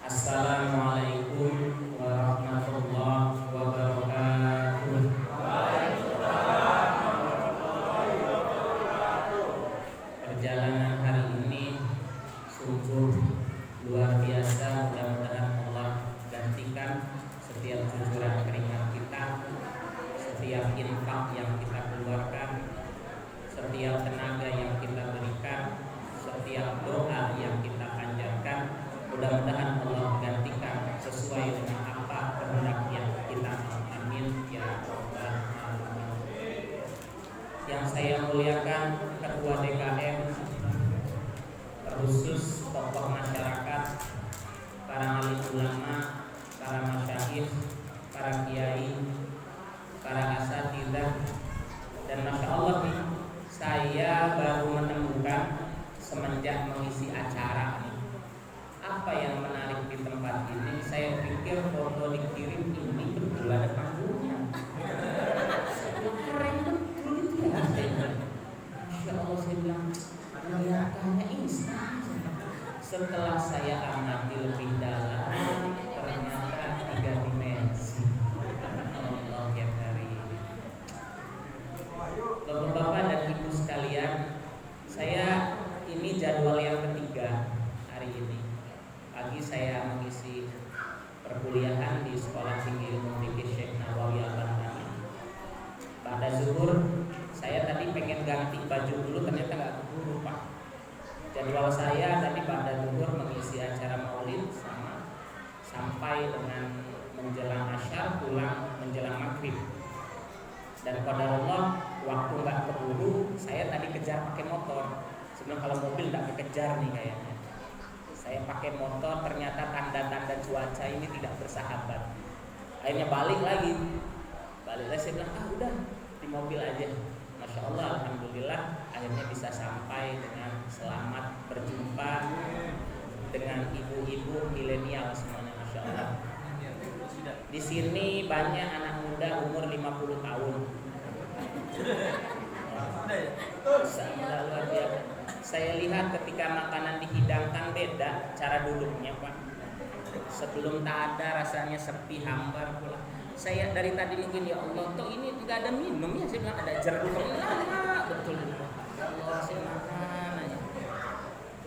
Assalamualaikum warahmatullahi wabarakatuh. Perjalanan hari ini sungguh luar biasa. Mudah-mudahan Allah gantikan setiap cucuran keringat kita, setiap infak yang kita keluarkan, setiap tenaga yang kita berikan, setiap doa yang kita panjatkan. Mudah-mudahan Allah gantikan sesuai dengan apa kehendak yang kita. Amin ya rabbal alamin. Yang saya muliakan Ketua DKM, khusus tokoh masyarakat, para alim ulama, para masyayikh, para kiai, para asatidzah, dan masya Allah nih, saya baru menemukan semenjak mengisi acara nih, apa yang menarik di tempat ini. Saya pikir foto dikirim ini betul ada panggungnya. Keren betul itu ya. Masya Allah, saya bilang kelihatannya instan. Setelah saya amati lebih dalam, ternyata 3 dimensi. Allah ya karim. Bapak-bapak dan ibu sekalian, saya ini jadwal yang ketiga hari ini. Pagi saya mengisi perkuliahan di Sekolah Tinggi Ilmu Fikih Syekh Nawawi Al-Albani. Pada zuhur saya tadi pengen ganti baju dulu, ternyata nggak keburu Pak. Jadwal saya tadi pada zuhur mengisi acara maulid sampai dengan menjelang asyar, pulang menjelang maghrib. Dan qadarullah waktu nggak keburu, saya tadi kejar pakai motor. Sebelum kalau mobil nggak kekejar nih kayaknya. Saya pakai motor, ternyata tanda-tanda cuaca ini tidak bersahabat. Akhirnya balik lagi, saya bilang udah di mobil aja. Masya Allah, alhamdulillah, akhirnya bisa sampai dengan selamat, berjumpa dengan ibu-ibu milenial semuanya. Masya Allah. Di sini banyak anak muda umur 50 tahun. Sangat luar biasa. Saya lihat ketika makanan dihidangkan beda cara duduknya Pak. Sebelum tak ada rasanya sepi, hambar pula. Saya dari tadi mungkin ya Allah, toh ini nggak ada minum ya. Saya bilang ada jeruk lama betul. Ya Allah, saya makan aja.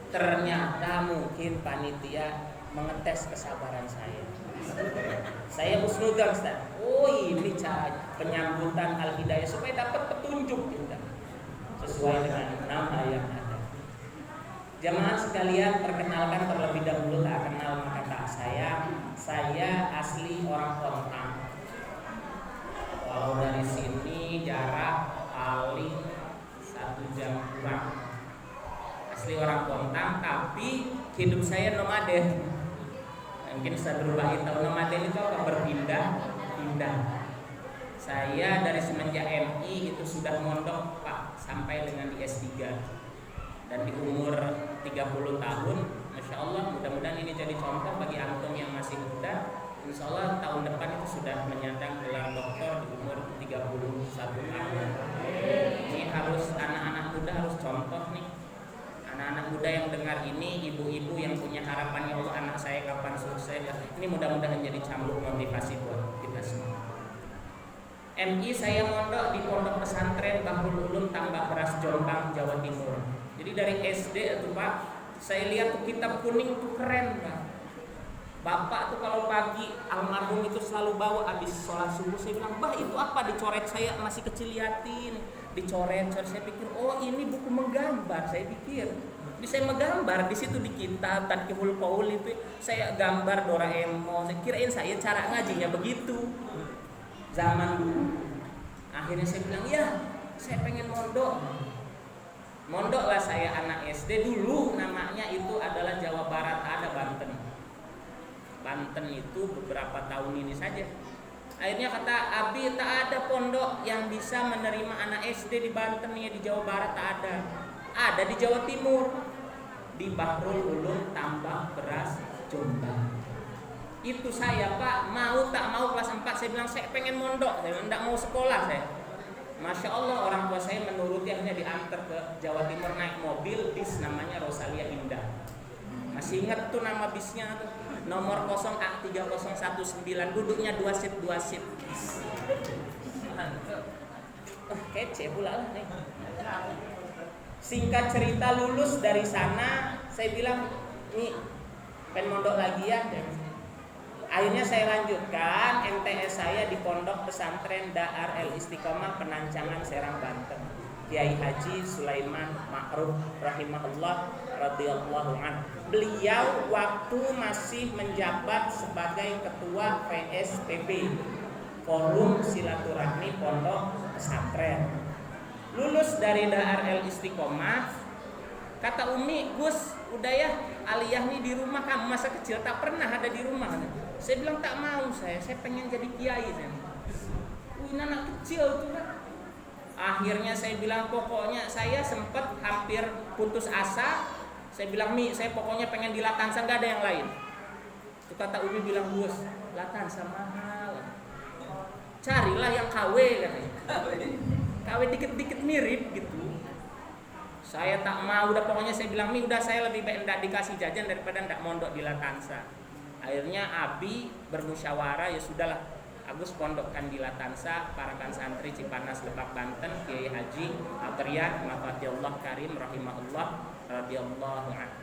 Ternyata mungkin panitia mengetes kesabaran saya. Saya husnudzan Ustaz. Oh ini cara penyambutan Al-Hidayah supaya dapat petunjuk kita sesuai dengan nama yang ada. Jamaah sekalian, perkenalkan terlebih dahulu, tak kenal maka tak sayang. Saya asli orang Kontang. Kalau dari sini jarak paling 1 jam kurang. Asli orang Kontang, tapi hidup saya nomaden. Mungkin saya berubah tahu nomaden itu apa? Berpindah. Saya dari semenjak MI itu sudah mondok Pak, sampai dengan di S3. Dan di umur 30 tahun, Masya Allah, mudah-mudahan ini jadi contoh bagi antum yang masih muda. Insya Allah tahun depan itu sudah menyandang gelar doktor di umur 31 tahun. Ini harus anak-anak muda harus contoh nih. Anak-anak muda yang dengar ini, ibu-ibu yang punya harapan ya Allah anak saya kapan sukses. Ini mudah-mudahan jadi cambuk motivasi buat kita semua. MI saya mondok di Pondok Pesantren Bahrul Ulum Tambak Beras Jombang, Jawa Timur. Jadi dari SD itu Pak, saya lihat tuh kitab kuning tuh keren Pak. Bapak tuh kalau pagi almarhum itu selalu bawa habis sholat subuh. Saya bilang, "Bah, itu apa?" Dicoret, saya masih kecil liatin. Dicoret, saya pikir, "Oh, ini buku menggambar." Saya pikir. Jadi saya menggambar di situ di kitab Tadkihul Qaul itu saya gambar Doraemon. Saya kirain saya cara ngajinya begitu. Zaman dulu. Akhirnya saya bilang, "Ya, saya pengen mondok." Mondok lah saya anak SD dulu, namanya itu adalah Jawa Barat, ada Banten. Banten itu beberapa tahun ini saja. Akhirnya kata Abi, tak ada pondok yang bisa menerima anak SD di Banten ya, di Jawa Barat tak ada. Ada di Jawa Timur, di Bahrul Ulum Tambak Beras Jombang. Itu saya Pak, mau tak mau kelas 4 saya bilang saya pengen mondok, saya tidak mau sekolah saya. Masya Allah, orang tua saya menuruti, akhirnya diantar ke Jawa Timur naik mobil bis namanya Rosalia Indah. Masih ingat tuh nama bisnya tuh, nomor 0A3019, duduknya 2 seat. Kece pula lah nih. Singkat cerita, lulus dari sana, saya bilang nih pengen mondok lagi ya. Akhirnya saya lanjutkan MTS saya di Pondok Pesantren Dar El Istiqomah Penancangan Serang Banten. Kiai Haji Sulaiman Ma'ruf rahimahullah radhiyallahu anhu. Beliau waktu masih menjabat sebagai ketua PSPB, Forum Silaturahmi Pondok Pesantren. Lulus dari Dar El Istiqomah, kata Umi, Gus, udah ya aliyah nih di rumah, kamu masa kecil tak pernah ada di rumah. Saya bilang tak mau, saya pengen jadi kiai. Ini anak kecil tuh kan. Akhirnya saya bilang pokoknya saya sempat hampir putus asa. Saya bilang Mi, saya pokoknya pengen di Latansa, nggak ada yang lain. Itu kata Umi bilang, Gus, Latansa mahal. Carilah yang KW katanya. KW dikit-dikit mirip gitu. Saya tak mau, udah pokoknya saya bilang Mi, udah saya lebih baik ndak dikasih jajan daripada ndak mondok di Latansa. Akhirnya Abi bermusyawarah, ya sudahlah, Agus pondokkan di Latansa, parakan santri Cipanas Lebak Banten, Kiai Haji Abriat Mafatihullah Karim rahimahullah radhiyallahu anhu.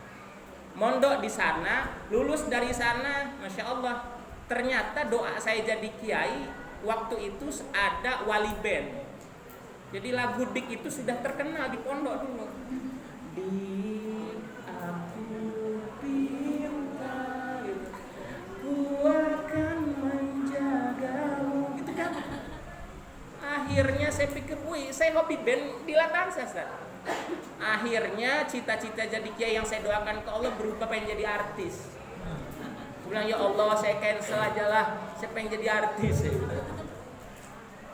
Mondok di sana, lulus dari sana, masya Allah. Ternyata doa saya jadi kiai waktu itu ada wali band. Jadi lagu dik itu sudah terkenal di pondok dulu. Di aku pinta, ku akan menjagamu, gitu kan. Akhirnya saya pikir, wih, saya hobi band di Latansa, Ustaz. Akhirnya cita-cita jadi kiai yang saya doakan ke Allah berubah pengen jadi artis. Saya bilang, ya Allah, saya cancel aja lah, saya pengen jadi artis.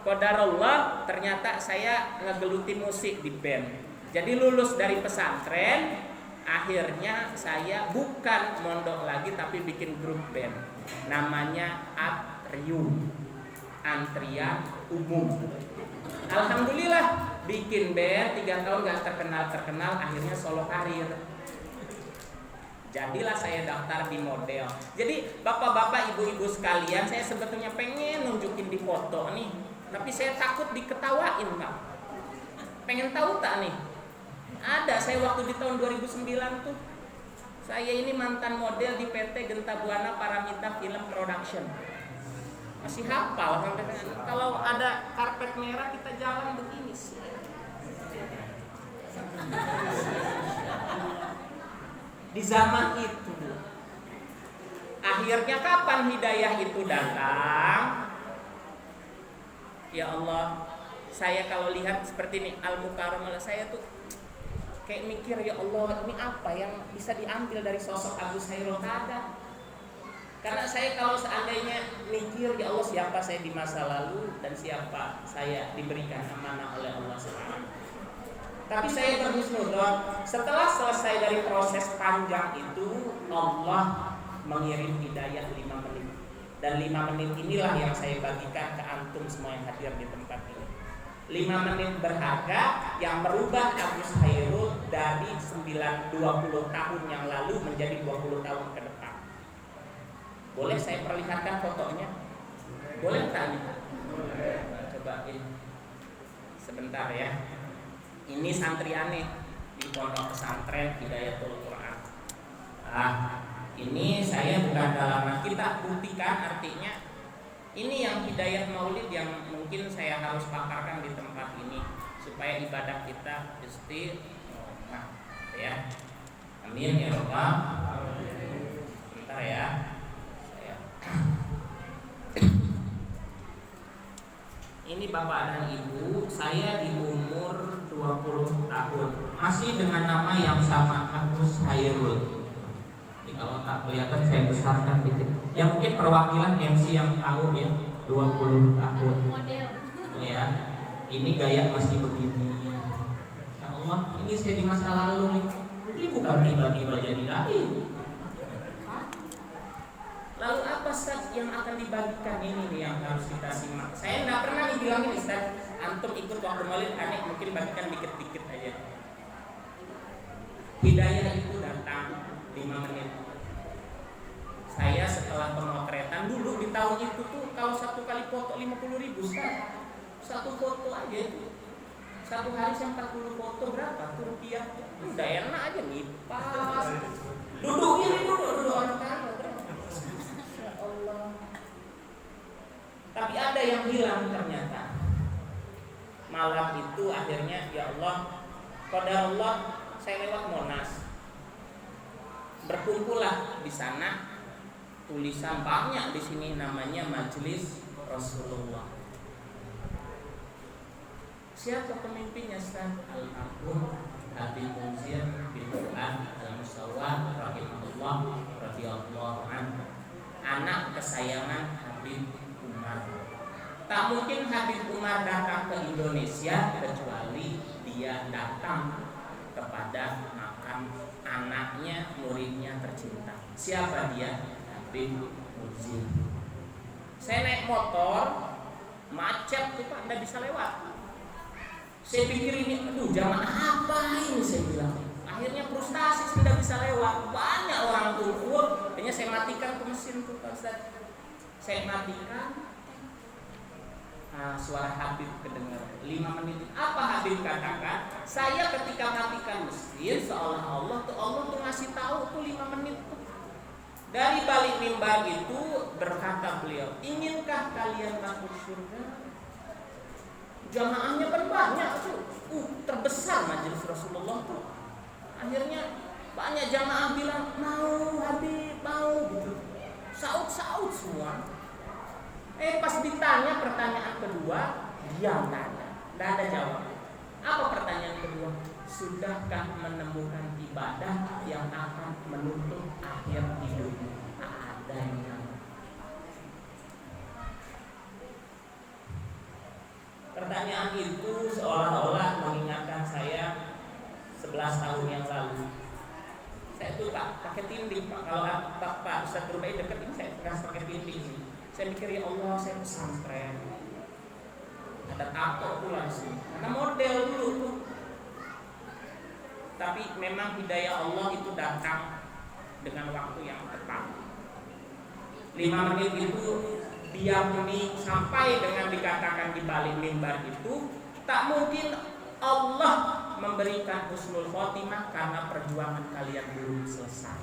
Qadarullah, ternyata saya ngegeluti musik di band. Jadi lulus dari pesantren, akhirnya saya bukan mondok lagi tapi bikin grup band. Namanya Atrium, Antrian Umum. Alhamdulillah bikin band 3 tahun gak terkenal, akhirnya solo karir. Jadilah saya daftar di model. Jadi bapak-bapak, ibu-ibu sekalian, saya sebetulnya pengen nunjukin di foto nih, tapi saya takut diketawain, Pak. Pengen tahu tak nih? Ada, saya waktu di tahun 2009 tuh, saya ini mantan model di PT Genta Buana Paramita Film Production. Masih hafal sampai kalau ada karpet merah kita jalan begini sih. Di zaman itu. Akhirnya kapan hidayah itu datang? Ya Allah, saya kalau lihat seperti ini Al-Mukarramah, saya tuh kayak mikir, ya Allah, ini apa yang bisa diambil dari sosok Agus Hairul Qadar? Karena saya kalau seandainya mikir, ya Allah, siapa saya di masa lalu dan siapa saya diberikan amanah oleh Allah SWT. Tapi saya berhusnudzon, setelah selesai dari proses panjang itu, Allah mengirim hidayah 5 menit. Dan 5 menit inilah yang saya bagikan ke antum semua yang hadir di tempat ini. 5 menit berharga yang merubah Agus Hairul dari 20 tahun yang lalu menjadi 20 tahun ke depan. Boleh saya perlihatkan fotonya? Boleh tak nih? Coba ini. Sebentar ya. Ini santri aneh di Pondok Pesantren Hidayatul Quran. Ini saya bukan dalaman, kita buktikan artinya. Ini yang hidayat maulid yang mungkin saya harus paparkan di tempat ini supaya ibadah kita istiqomah, ya. Amin ya rabbal. Bentar ya. Ini bapak dan ibu, saya di umur 20 tahun masih dengan nama yang sama, Agus Hairul. Kalau tak kelihatan saya besarkan dikit. Yang mungkin perwakilan MC yang tahu ya, 20 tahun. Ya, ini gaya masih begini. Ya Allah, ini saya di masa lalu nih. Ini bukan tiba-tiba jadi dai. Lalu apa Ustaz yang akan dibagikan ini nih yang harus kita simak? Saya nggak pernah nih bilangin Ustaz, antum ikut waktu maulid aneh mungkin bagikan dikit-dikit aja. Hidayah itu datang 5 menit. Saya setelah pemotretan dulu di tahun itu tuh kalau satu kali foto 50.000 Ustaz. Satu foto aja itu. Satu hari saya 40 foto berapa tuh rupiah? Udah enak aja nih pas. Duduk anak-anak. Ya Allah. Tapi ada yang hilang ternyata. Malam itu akhirnya ya Allah, qadarullah saya lewat Monas. Berkumpullah di sana. Tulisan banyak di sini namanya Majelis Rasulullah. Siapa pemimpinnya? Ustaz Al-Agung Habib Munzir bin Quran Al-Musawwar rahimahullah radhiyallahu anhu, anak kesayangan Habib Umar. Tak mungkin Habib Umar datang ke Indonesia kecuali dia datang kepada makam anaknya, muridnya tercinta. Siapa dia? Habib Munzir. Saya naik motor, macet tuh Pak, nggak bisa lewat. Saya pikir ini, aduh jamaah apa ini, saya bilang. Akhirnya frustasi, saya tidak bisa lewat. Banyak orang kumpul, akhirnya saya matikan ke mesin tuh Pak Ustaz. Saya matikan, suara Habib kedengar 5 menit. Apa Habib katakan? Saya ketika matikan mesin, seolah Allah tuh ngasih tahu tuh 5 menit tuh. Dari balik mimbar itu berkata beliau, inginkah kalian masuk surga? Jamaahnya kan banyak tuh, terbesar majelis Rasulullah tuh. Akhirnya banyak jamaah bilang mau Habib, mau gitu. Saut semua. Pas ditanya pertanyaan kedua, dia tanya, tidak ada jawab. Apa pertanyaan kedua? Sudahkah menemukan ibadah yang akan menutup akhir hidupmu? Ada yang jawab. Pertanyaan itu seolah-olah mengingatkan saya 11 tahun yang lalu. Saya tuh Pak pakai tinding Pak. Kalau Pak Ustaz Rubai dekat ini saya pakai tinding sih. Saya pikir ya Allah saya pesantren. Ada tato pula sih. Karena model dulu tuh. Tapi memang hidayah Allah itu datang dengan waktu yang tepat. 5 menit itu diamuni sampai dengan dikatakan di balik mimbar itu, tak mungkin Allah memberikan husnul khotimah karena perjuangan kalian belum selesai.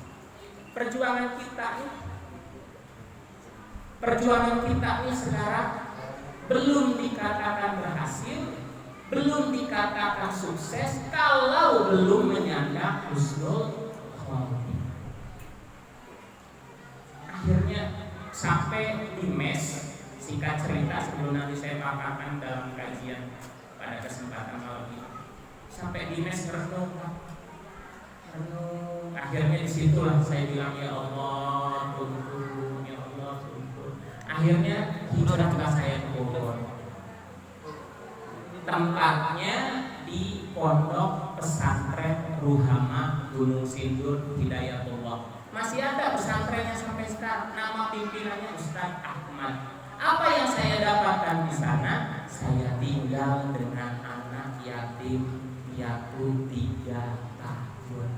Perjuangan kita ini sekarang belum dikatakan berhasil, belum dikatakan sukses kalau belum menyandang husnul khotimah. Akhirnya sampai di mes, singkat cerita sebelum nanti saya paparkan dalam kajian pada kesempatan malam ini. Sampai di mes renung. Akhirnya disitulah saya bilang ya Allah tuntun, ya Allah tuntun. Akhirnya hijrahlah saya ke Bogor. Tempatnya di Pondok Pesantren Ruhama Gunung Sindur Hidayatullah. Masih ada pesantrennya sampai sekarang. Nama pimpinannya Ustaz Ahmad. Apa yang saya dapatkan di sana? Saya tinggal dengan anak yatim piatu 3 tahun.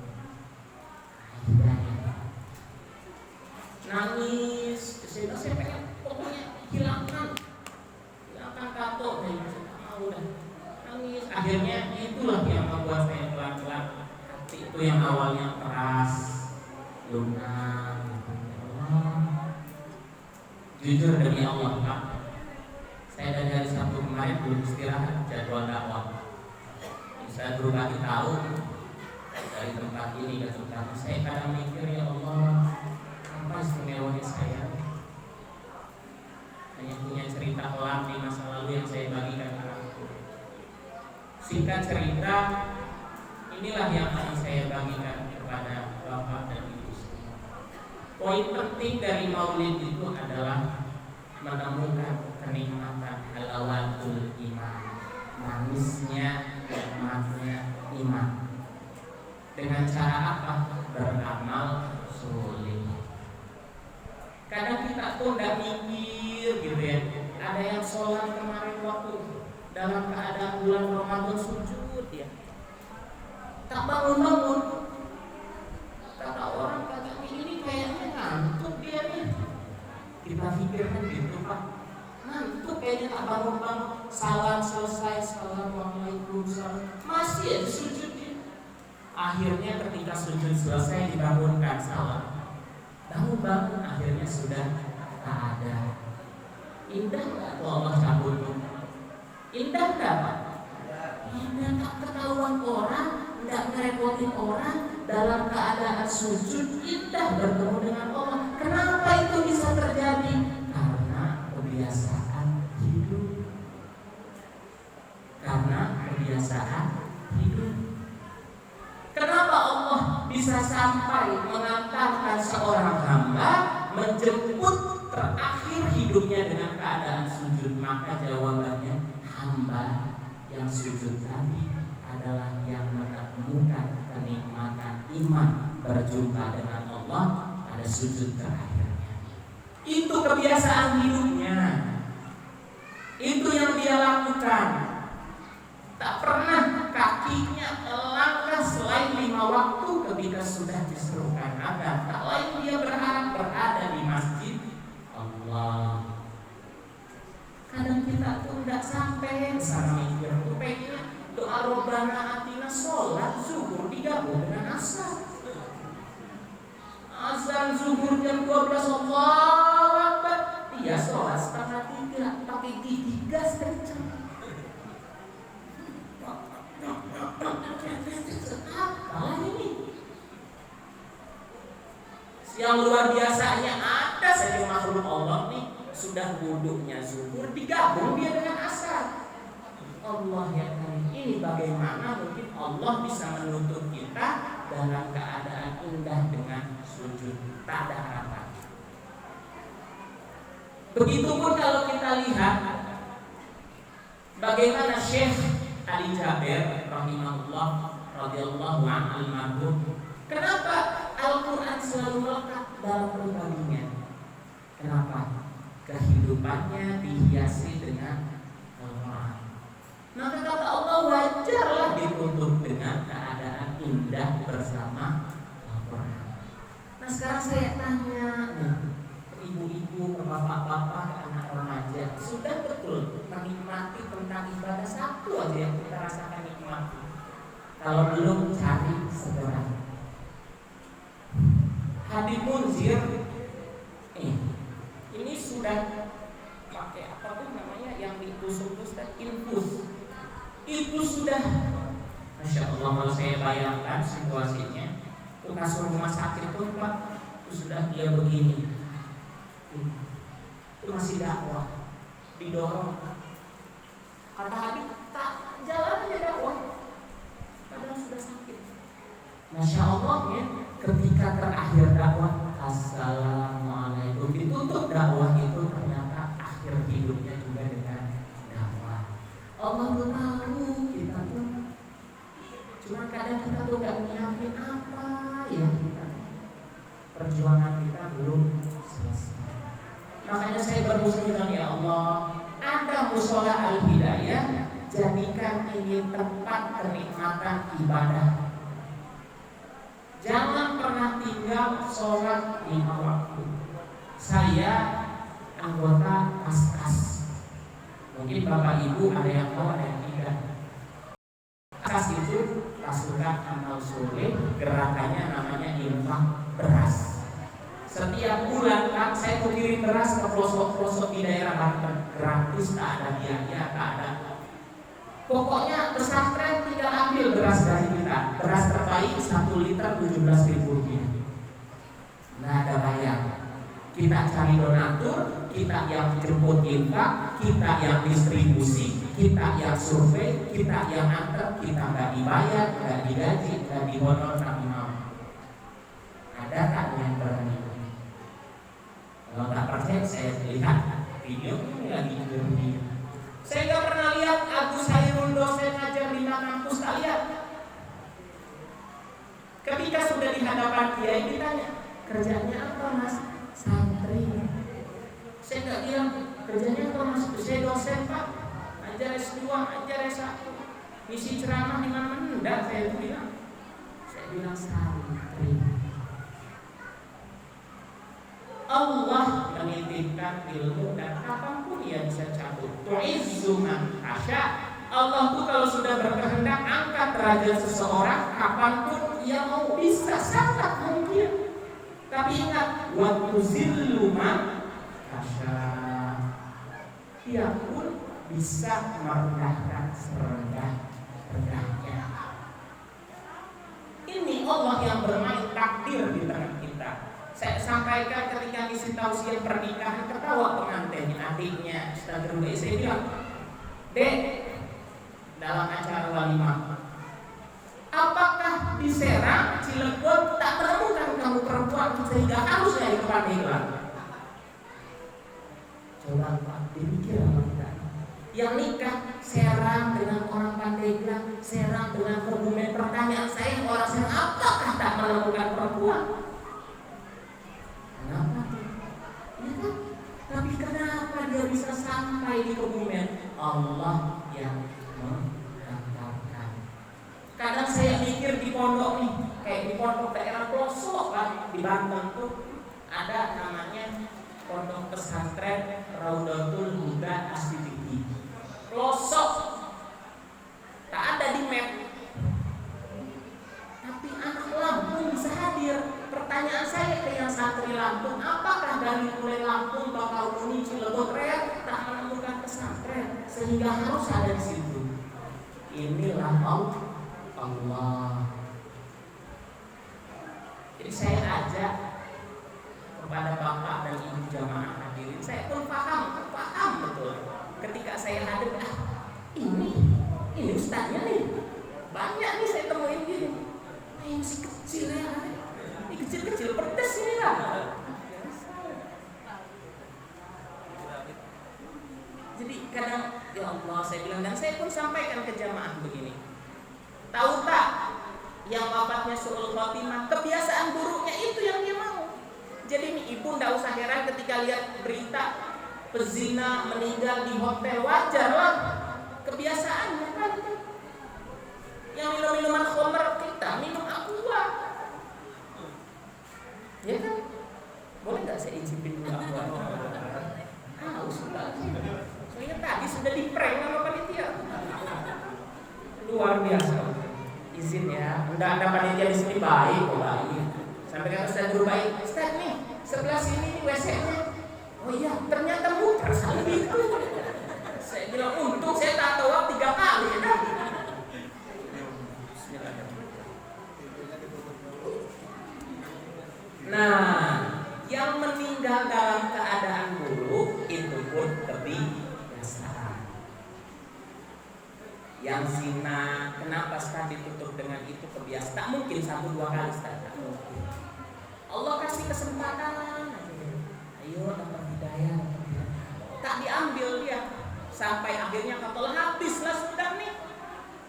Nangis. Saya pengen pokoknya hilangkan tato. Mau dah. Nangis. Akhirnya itulah yang membuat saya pelan-pelan. Hati itu yang awalnya keras, lunak. Jujur demi Allah Pak, saya dari hari Sabtu kemarin belum istirahat jadwal dakwah. Saya berbagi tahu dari tempat ini ke tempat saya kadang mikir ya Allah, apa istimewanya saya? Hanya punya cerita kelam di masa lalu yang saya bagikan anakku. Singkat cerita, inilah yang akan saya bagikan kepada Bapak dan Ibu. Poin penting dari maulid itu adalah menemukan kenikmatan halawatul iman, manisnya, nikmatnya iman. Dengan cara apa? Beramal soleh. Kadang kita tuh nggak mikir gitu ya. Ada yang sholat kemarin waktu dalam keadaan bulan Ramadan sujud ya, tak bangun-bangun. Kata orang mikirnya gitu Pak. Ngantuk kayaknya tak bangun-bangun. Salam selesai, assalamualaikum, masih aja sujud dia. Akhirnya ketika sujud selesai dibangunkan salam. Bangun-bangun akhirnya sudah tak ada. Indah nggak tuh Allah cabut? Indah nggak Pak? Indah, tak ketahuan orang, nggak ngerepotin orang, dalam keadaan sujud indah bertemu dengan Allah. Kenapa itu bisa terjadi? Karena kebiasaan hidup. Karena kebiasaan hidup. Kenapa Allah bisa sampai mengantarkan seorang hamba menjemput terakhir hidupnya dengan keadaan sujud? Maka jawabannya, hamba yang sujud tadi adalah yang menemukan kenikmatan iman berjumpa dengan Allah pada sujud terakhirnya. Itu kebiasaan hidupnya. Itu yang dia lakukan. Tak pernah kakinya melangkah selain 5 waktu ketika sudah diserukan adzan. Tak lain dia berharap berada di masjid Allah. Kadang kita tuh nggak sampai sana mikir, tuh pengen doa Robbana Atina sholat zuhur digabung dengan asar. Azan zuhur jam 12 Allahu Akbar, dia sholat 2:30 pakai gigi gas kencang. Apa ini? Yang luar biasanya ada saja makhluk Allah nih, sudah wudhunya zuhur digabung dia dengan asar. Allah ya Karim, ini bagaimana mungkin Allah bisa menuntut kita dalam keadaan indah dengan sujud, tak ada harapan. Begitupun kalau kita lihat bagaimana Syekh Ali Jaber rahimahullah radhiyallahu anhu al-marhum, kenapa Al-Quran selalu melekat dalam pribadinya? Kenapa? Kehidupannya dihiasi dengan Al-Quran. Maka kata Allah, wajarlah dituntut dengan keadaan indah bersama Al-Quran. Nah sekarang saya tanya ke ibu-ibu, ke bapak-bapak, ke anak remaja, sudah betul menikmati tentang ibadah satu aja yang kita rasakan nikmati? Kalau belum, cari segera. Habib Munzir ini sudah pakai apa tuh namanya yang ditusuk-tusuk infus. Itu sudah, Masya Allah, kalau saya bayangkan situasinya, itu kasur rumah sakit itu Pak, itu sudah dia begini, itu masih dakwah, didorong. Kata Habib, tak jalan aja dakwah, padahal sudah sakit. Masya Allah ya, ketika terakhir dakwah, assalamualaikum, ditutup dakwah itu, ternyata akhir hidupnya juga dengan dakwah. Allah tuh tahu kita tuh, cuma kadang kita tuh gak nyiapin apa ya, kita perjuangan kita belum selesai. Makanya saya bermuslim, ya Allah, ada musola al-hidayah, jadikan ini tempat kenikmatan ibadah. Jangan pernah tinggal sholat 5 waktu. Saya anggota Kaskas. Mungkin Bapak Ibu ada yang tahu, ada yang tidak. Kaskas itu pasukan amal soleh, gerakannya namanya infak beras. Setiap bulan kan saya kirim beras ke pelosok-pelosok di daerah Banten, gratis, tak ada biaya, tak ada. Pokoknya pesantren tinggal ambil beras dari kita. Beras terbaik 1 liter 17.000 rupiah. Nggak ada bayar. Kita cari donatur, kita yang jemput infak, kita yang distribusi, kita yang survei, kita yang antar, kita nggak dibayar, nggak digaji, nggak dihonor, tapi mau. Ada tak yang berani? Kalau tak percaya, saya lihat video ini lagi video. Saya nggak pernah lihat Agus Hairul dosen ngajar di kampus, tak lihat. Ketika sudah di hadapan kiai ditanya, kerjanya apa Mas? Santri. Saya nggak bilang kerjanya apa Mas? Saya dosen Pak, ajar S2, ajar S1, misi ceramah di mana-mana. Enggak, saya bilang santri. Allah menitip menitipkan ilmu dan kapanpun ia bisa cabut. Tu'izzu man tasya. Allah tuh kalau sudah berkehendak angkat derajat seseorang kapanpun ia mau, bisa, sangat mungkin. Tapi ingat, wa tuzillu man tasya. Dia pun bisa merendahkan serendah-rendahnya. Ini Allah yang bermain takdir di tengah kita. Saya sampaikan ketika ngisi tausiah pernikahan, ketawa pengantinnya, adiknya Ustaz Rubai. Saya bilang, Dek, dalam acara walimah, apakah di Serang, Cilegon tak menemukan kamu perempuan sehingga harusnya di Pandeglang? Coba Pak, dipikir apa tidak? Yang nikah Serang dengan orang Pandeglang, Serang dengan Kebumen. Pertanyaan saya, orang Serang apakah tak menemukan perempuan? Kenapa tuh? Ya kan? Tapi kenapa dia bisa sampai di Kebumen? Allah yang menghantarkan. Kadang saya mikir di pondok nih, kayak di pondok daerah pelosok kan, di Banten tuh ada namanya Pondok Pesantren Raudatul Huda As-Siddiqi. Pelosok, tak ada di map. Tapi anak Lampung bisa hadir. Pertanyaan saya ke yang santri Lampung, apakah dari mulai Lampung, Bakahuni, Cilegon, Raya tak menemukan pesantren sehingga harus ada di situ? Inilah Allah. Jadi saya ajak kepada bapak dan ibu jamaah hadirin, saya pun paham betul. Ketika saya hadir, ini ustaznya nih, banyak nih saya temuin gini. Yang si kecil ya, ini kecil-kecil pedes ini lah. Jadi kadang, ya Allah, saya bilang, dan saya pun sampaikan ke jamaah begini. Tahu tak, yang wafatnya su'ul khotimah, kebiasaan buruknya itu yang dia mau. Jadi ini ibu ndak usah heran ketika lihat berita pezina meninggal di hotel, wajar lah, kebiasaannya kan. Yang minum minuman khamr, kita minum aqua, ya kan? Boleh nggak saya incipin dulu aqua? Haus banget. Soalnya tadi sudah di-prank sama panitia. Luar biasa. Izin ya, anda panitia di sini baik kok, baik. Sampai kata Ustaz Rubai, Ustaz nih, sebelah sini WC-nya. Oh iya, ternyata muter sekali itu. Saya bilang, untung saya tak tahu 3 kali ya. Nah, yang meninggal dalam keadaan buruk itu pun kebiasaan. Yang zina, kenapa Ustaz ditutup dengan itu kebiasaan? Tak mungkin 1-2 kali Ustaz, tak mungkin. Allah kasih kesempatan, ayo dapat hidayah, tak diambil dia, sampai akhirnya kata habislah sudah nih,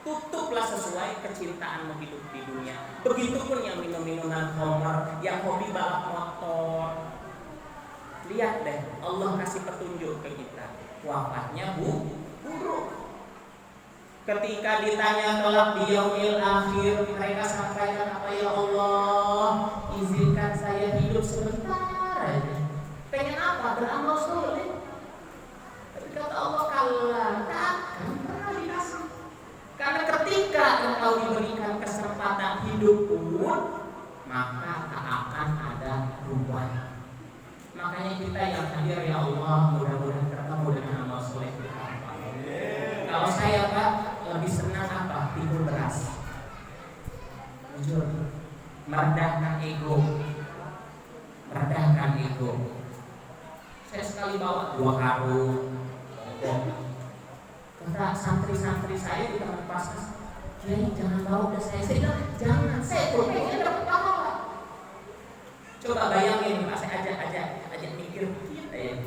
tutuplah sesuai kecintaanmu hidup di dunia. Begitupun yang minum minuman khamr, yang hobi balap motor. Lihat deh, Allah kasih petunjuk ke kita, wafatnya buruk. Ketika ditanya kelak di yaumil akhir, mereka sampaikan apa, ya Allah, izinkan saya hidup sebentar aja. Pengen apa? Beramal soleh. Tapi kata Allah, kalla, tak akan pernah dikasih. Karena ketika engkau diberikan kesempatan hidup pun, maka tak akan ada perubahan. Makanya kita yang hadir, ya Allah, mudah-mudahan ketemu dengan amal soleh kita. Kalau saya Pak, lebih senang apa? Tidur beras. Jujur, merendahkan ego. Saya sekali bawa 2 karung. Kata santri-santri saya di taman pasar, Kiai jangan bawa udah saya bilang, jangan, saya tuh pengen dapat pahala. Coba bayangin, Pak, saya ajak mikir kita ya.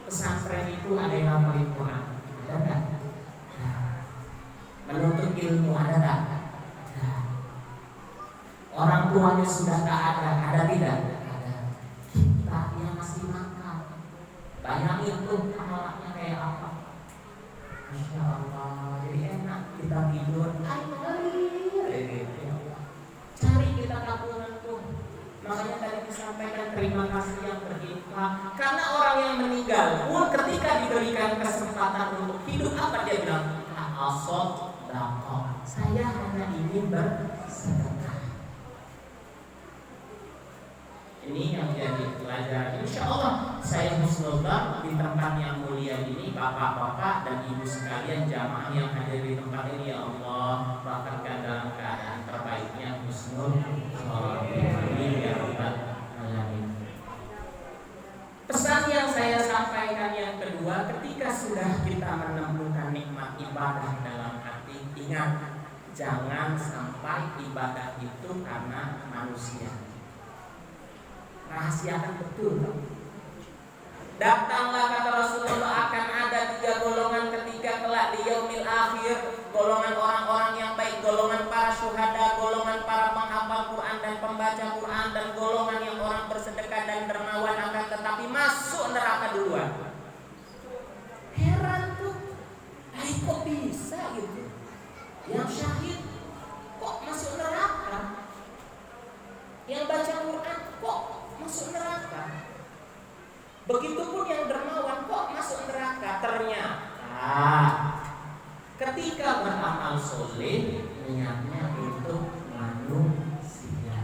Pesantren itu ada yang ngapalin Quran, ada nggak? Menuntut ilmu ada tak? Orang tuanya sudah tak ada tidak? Ada. Kita yang masih makan, bayangin tuh amalnya kayak apa? Masya Allah, jadi enak kita tidur, cari kita tabungan tuh. Makanya tadi disampaikan terima berkreasi, yang berinfak. Karena orang yang meninggal pun ketika diberikan kesempatan untuk hidup, apa dia bilang? Asal dapat. Saya hanya ingin bersedekah. Ini yang jadi pelajaran. Insya Allah saya husnuzan di tempat yang mulia ini, bapak-bapak dan ibu sekalian, jamaah yang hadir di tempat ini, ya Allah, bahkan dalam keadaan terbaiknya husnul khotimah ya rabbal alamin. Pesan yang saya sampaikan yang kedua, ketika sudah kita menemukan nikmat ibadah dalam hati, ingat, jangan sampai ibadah itu karena manusia. Rahasiakan betul. Datanglah, kata Rasulullah, akan ada 3 golongan ketika kelak di yaumil akhir. Golongan orang-orang yang baik, golongan para syuhada, golongan para penghafal Quran dan pembaca Quran, dan golongan yang orang bersedekah dan dermawan, akan tetapi masuk neraka duluan. Heran tuh, kok bisa gitu? Yang syahid kok masuk neraka? Yang baca Quran kok masuk neraka? Begitupun yang dermawan kok masuk neraka? Ternyata ketika beramal soleh, niatnya untuk manusia.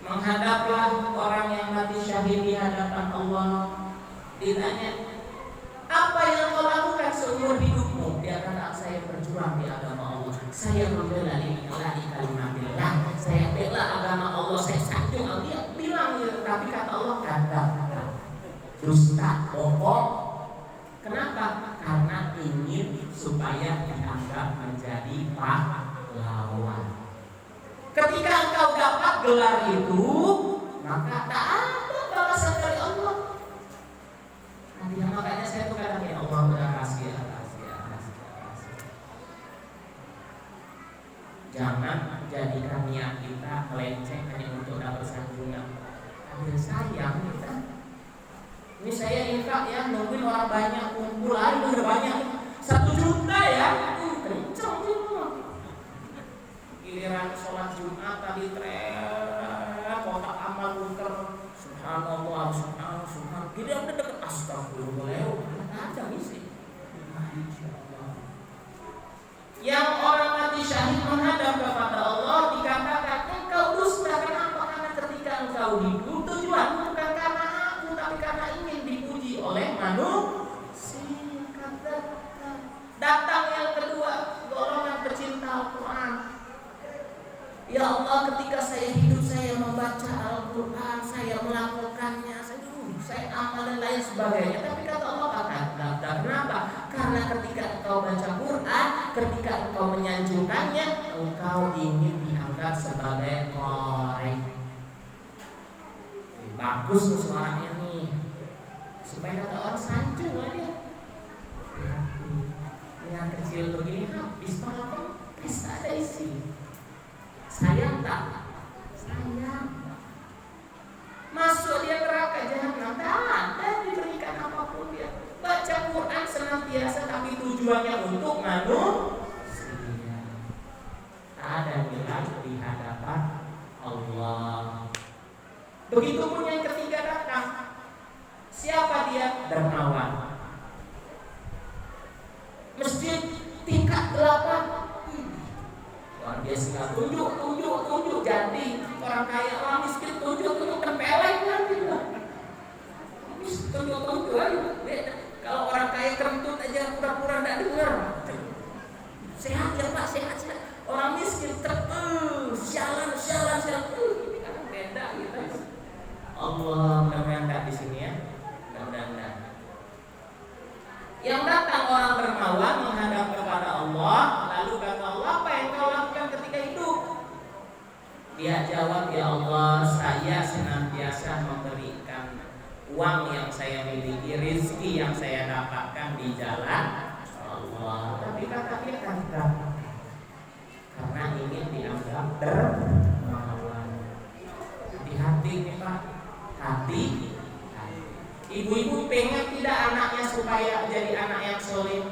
Menghadaplah orang yang mati syahid di hadapan Allah, ditanya, apa yang kau lakukan seumur hidupmu? Dia kata, saya berjuang di agama Allah, saya membela kalimatillah, saya bela agama Allah, saya sanjung. Dia bilang gitu, tapi kata Allah, kata dusta, bohong. Kenapa? Karena ingin supaya dianggap menjadi pahlawan. Ketika engkau dapat gelar itu, maka tak ada balasan dari Allah. Nah, makanya saya tuh kadang ya Allah berkasih. Jangan jadikan niat kita melenceng hanya untuk dapat sanjungan. Ada sayang kita. Ini saya infak ya, nungguin orang banyak kumpul aja udah banyak 1 juta ya, kenceng tuh. Giliran sholat Jumat tadi kotak amal muter, subhanallah, subhanallah. Giliran udah deket astagfirullah, ada misi. Yang orang mati syahid menghadap kepada Allah dikatakan, engkau dusta. Kenapa? Karena ketika engkau hidup tujuan bukan karena aku, tapi karena ingin dipuji oleh manusia. Datang yang kedua, golongan pecinta Al-Quran. Ya Allah, ketika saya hidup, saya membaca Al-Quran, saya melakukannya, saya amal dan lain sebagainya. Tapi kata Allah, kenapa? Karena ketika engkau baca Quran, ketika engkau menyanjungkannya, engkau ingin dianggap sebagai qari. Bagus tuh suaranya nih, supaya kata orang sanjung aja. Yang kecil begini habis malam, bisa ada isi. Sayang tak? Sayang. Masuk dia neraka jahanam, tak ada diberikan apapun dia. Baca Quran senantiasa, tapi tujuannya untuk manusia. Tak ada nilai di hadapan Allah. Begitupun yang ketiga datang. Siapa dia? Dermawan. Masjid tingkat 8. Luar biasa, tunjuk. Jadi orang kaya, orang miskin, tunjuk tempeleng kan gitu. Tunjuk aja. Kalau orang kaya kentut aja pura-pura tidak dengar. Sehat ya Pak, sehat. Orang miskin sialan. Ini kan beda gitu. Allah, mudah-mudahan tak di sini ya. Mudah-mudahan. Yang datang orang dermawan menghadap kepada Allah, lalu kata Allah, apa yang kau lakukan ketika hidup? Dia jawab, ya Allah, saya senantiasa memberikan uang yang saya miliki, rezeki yang saya dapatkan di jalan Allah. Tapi kata dia karena ingin dianggap dermawan. Hati-hati nih Pak, hati. Ibu-ibu pengen tidak anaknya supaya jadi anak yang soleh?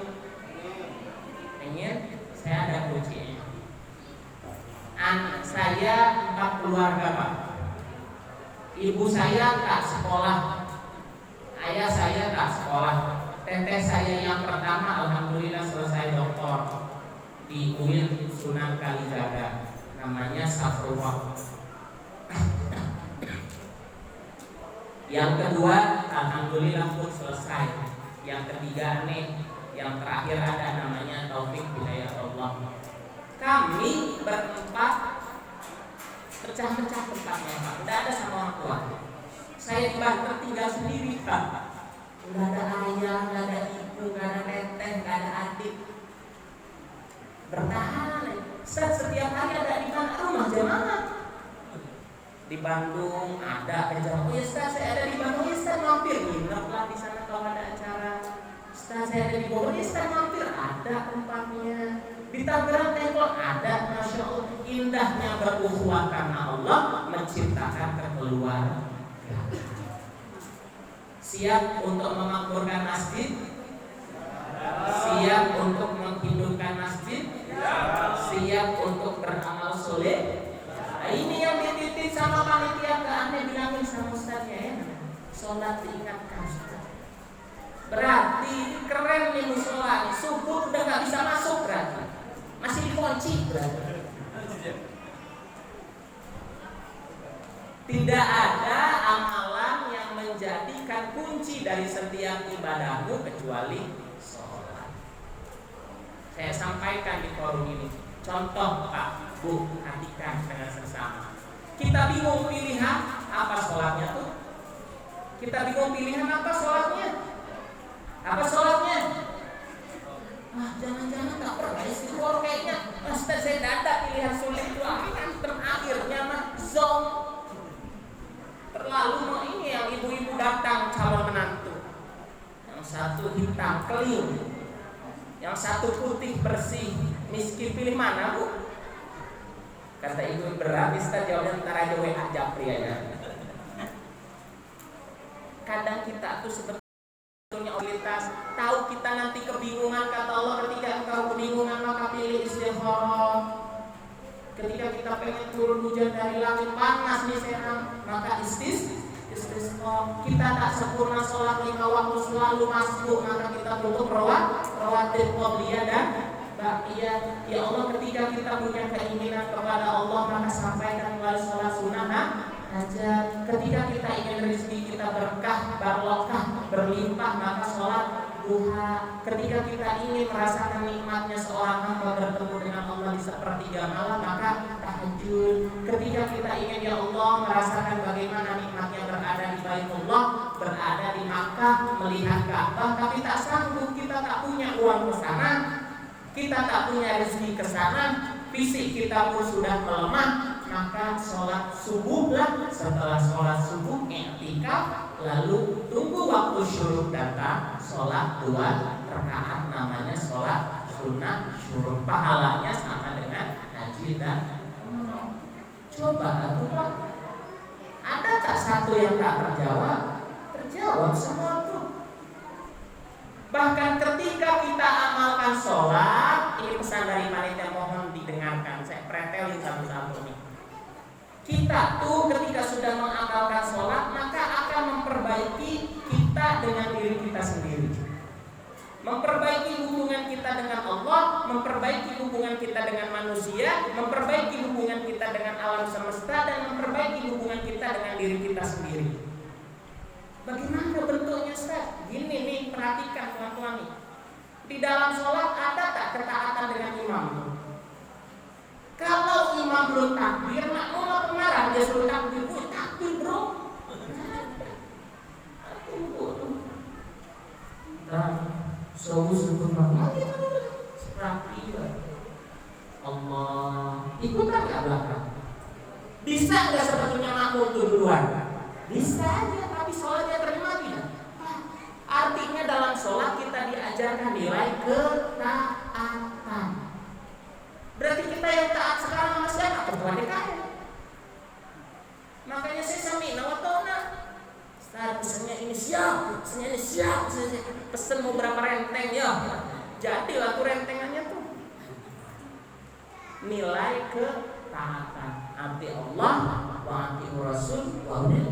Pengen? Saya ada kuncinya. Anak saya 4 keluarga Pak. Ibu saya tak sekolah, ayah saya tak sekolah, teteh saya yang pertama alhamdulillah selesai doktor di UIN Sunan Kalijaga, namanya Safrullah. Yang kedua alhamdulillah pun selesai. Yang ketiga nih, yang terakhir ada namanya Taufik Hidayatullah. Kami berempat pecah-pecah tempatnya Pak, udah ada sama orang tua. Saya di Banten tinggal sendiri Pak, nggak ada ayah, nggak ada ibu, nggak ada teteh, nggak ada adik. Bertahan setiap hari ada di mana rumah jamaah. Di Bandung ada kerja. Oh ya Ustaz, saya ada di Bandung, ya Ustaz mampir nginep lah di sana kalau ada acara. Ustaz, saya ada di Bogor, ya Ustaz mampir, ada tempatnya. Di Tangerang Tengkol ada, masya Allah. Indahnya berukhuwah karena Allah menciptakan kekeluargaan. Siap untuk memakmurkan masjid? Siap untuk menghidupkan masjid? Siap untuk beramal soleh? Nah, ini yang dititip sama panitia ke Anda, bilangin sama Ustaznya ya. Sholat diingatkan Ustaz. Berarti keren nih musola, subuh udah gak bisa masuk berarti. Masih dikunci berarti. Tidak ada amalan yang menjadikan kunci dari setiap ibadahmu kecuali sholat. Saya sampaikan di forum ini. Contoh Pak, Bu, perhatikan dengan sesama. Kita bingung pilihan apa sholatnya tuh? Kita bingung pilihan apa sholatnya? Apa sholatnya? Jangan-jangan tak pernah istighfar kayaknya. Ustaz, saya data pilihan sulit itu akhirnya mah zong. Terlalu mau ini yang ibu-ibu datang calon menantu. Yang satu hitam keling, yang satu putih bersih. Miskin pilih mana Bu? Kata ibu berat, Ustaz jawabnya ntar aja WA Japri aja. Kadang kita tuh sebetulnya orientas, tahu kita nanti kebingungan, kata Allah ketika engkau kebingungan maka pilih istigharah. Ketika kita pengen turun hujan dari langit panas nih serang, maka istisqa. Kita tak sempurna sholat 5 waktu selalu masbuk, maka kita tutup rawatib qabliyah dan baqiyah. Ya Allah, ketika kita punya keinginan kepada Allah maka sampaikan melalui sholat sunnah aja. Ketika kita ingin rezeki kita berkah, barokah, berlimpah maka sholat duha. Ketika kita ingin merasakan nikmatnya seorang hamba bertemu dengan Allah di sepertiga malam maka tahajud. Ketika kita ingin ya Allah merasakan bagaimana nikmatnya berada di Baitullah, berada di Makkah, melihat Ka'bah, tapi tak sanggup, kita tak punya uang ke sana, kita tak punya rezeki ke sana, fisik kita pun sudah melemah, maka sholat subuh lah. Setelah sholat subuh i'tikaf, lalu tunggu waktu syuruk datang, sholat 2 rakaat, namanya sholat sunnah syuruk. Pahalanya sama dengan haji dan umrah. Coba atuh Pak, ada tak satu yang tak terjawab? Terjawab semua tuh. Bahkan ketika kita amalkan sholat, ini pesan dari panitia, mohon didengarkan, saya pretelin satu-satu nih. Kita tuh ketika sudah mengamalkan sholat maka akan memperbaiki kita dengan diri kita sendiri, memperbaiki hubungan kita dengan Allah, memperbaiki hubungan kita dengan manusia, memperbaiki hubungan kita dengan alam semesta, dan memperbaiki hubungan kita dengan diri kita sendiri. Bagaimana bentuknya Ustaz? Gini nih, perhatikan teman-teman nih. Di dalam sholat ada tak ketaatan dengan imam? Kalau imam belum takbir, makmum apa marah? Dia suruh takbir, takbir bro. Tunggu. Dan sebut makmum rapi Allah. Ikutan nggak belakang? Bisa nggak sebetulnya makmum itu duluan? Bisa aja, tapi sholatnya terima tidak? Artinya dalam sholat kita diajarkan nilai ketaatan. Berarti kita yang taat sekarang sama siapa? Ketua DKM. Makanya saya sami nawatona. Ustaz, pesennya ini siap, pesennya ini siap. Pesen mau berapa renteng ya? Jadi laku rentengannya tuh nilai ketaatan. Ati Allah wa ati Rasul wa ulil